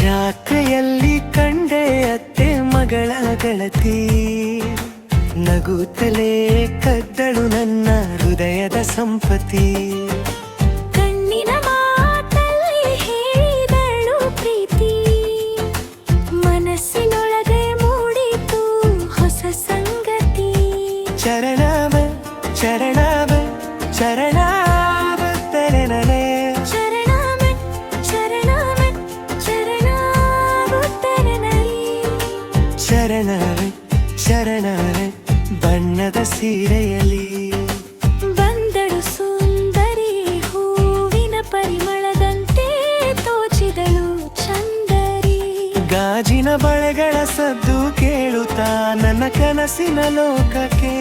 ಜಾತ್ರೆಯಲ್ಲಿ ಕಂಡೆ ಅತ್ತೆ ಮಗಳ ಗೆಳತಿ, ನಗುತ್ತಲೇ ಕದ್ದಳು ನನ್ನ ಹೃದಯದ ಸಂಪತ್ತಿ. ಕಣ್ಣಿನ ಮಾತಲ್ಲಿ ಹೇಳಿದಳು ಪ್ರೀತಿ, ಮನಸ್ಸಿನೊಳಗೆ ಮೂಡಿತು ಹೊಸ ಸಂಗತಿ. ಚರಣಾವೆ ಚರಣಾವೆ ಚರಣಾಗುತ್ತಲೇ ನನೆ, ಶರಣಾಮೆ ಶರಣಾಮೆ ಶರಣಾಗುತ್ತೇನೆ ನೈ. ಶರಣಾವೆ ಶರಣಾವೆ ಬಣ್ಣದ ಸೀರೆಯಲ್ಲಿ ಬಂದಳು ಸುಂದರಿ, ಹೂವಿನ ಪರಿಮಳದಂತೆ ತೋಚಿದಳು ಚಂದರಿ. ಗಾಜಿನ ಬಳೆಗಳ ಸದ್ದು ಕೇಳುತ್ತಾ ನನ್ನ ಕನಸಿನ ಲೋಕಕ್ಕೆ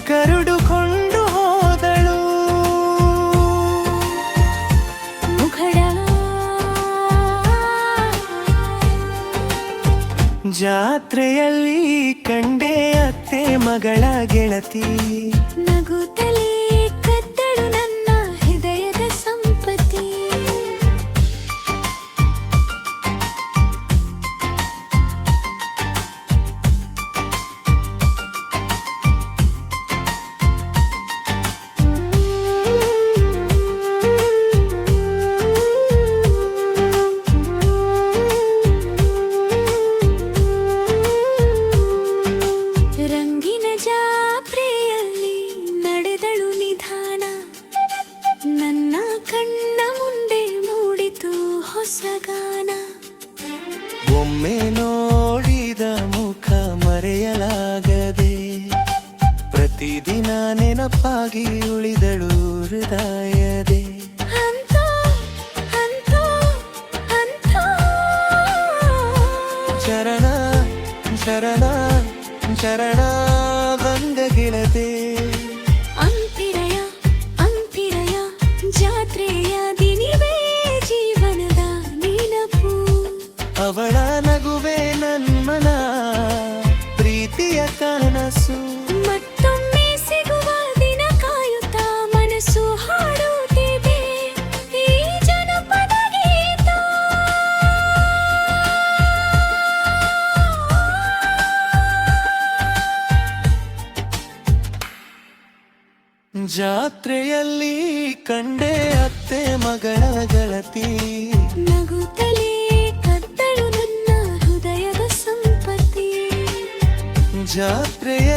ಕರುಡುಕೊಂಡು ಹೋದಳು. ಮುಖಡ ಜಾತ್ರೆಯಲ್ಲಿ ಕಂಡೆ ಅತ್ತೆ ಮಗಳ ಗೆಳತಿ, ನಗುತ್ತಲೇ ಕದ್ದಳು ನನ್ನ ಹೃದಯದ ಸಂಪತ್ತಿ. ರಂಗಿನ ಜಾತ್ರೆಯಲ್ಲಿ ನಡೆದಳು ನಿಧಾನ, ನನ್ನ ಕಣ್ಣ ಮುಂದೆ ಮೂಡಿತು ಹೊಸ ಗಾನ. ಒಮ್ಮೆ ನೋಡಿದ ಮುಖ ಮರೆಯಲಾಗದೆ, ಪ್ರತಿದಿನ ನೆನಪಾಗಿ ಉಳಿದಳು ಹೃದಯದೆ. ಅಂತೂ ಅಂತೂ ಅಂತೂ ಚರಣ ಚರಣ ಚರಣ ಬಂದ ಗೆಳತೆ, ಅಂತಿರಯ ಅಂತಿರಯ ಜಾತ್ರೆಯ ದಿನಿವೇ ಜೀವನದ ನೆನಪು. ಅವಳ ನಗುವೆ ನನ್ಮನ ಪ್ರೀತಿಯ ಕನಸು. ಮತ್ತೊಮ್ಮೆ ಸಿಗುವ ದಿನ ಕಾಯುತ್ತಾ ಮನಸ್ಸು ಹಾಡುತ್ತಿದೆ ಈ ಜನಪದ ಗೀತ. ಜಾತ್ರೆಯಲ್ಲಿ ಕಂಡೆ ಅತ್ತೆ ಮಗಳ ಗೆಳತಿ, ನಗುತ್ತಲೇ ಕದ್ದಳು ನನ್ನ ಹೃದಯದ ಸಂಪತ್ತಿ. ಜಾತ್ರೆಯ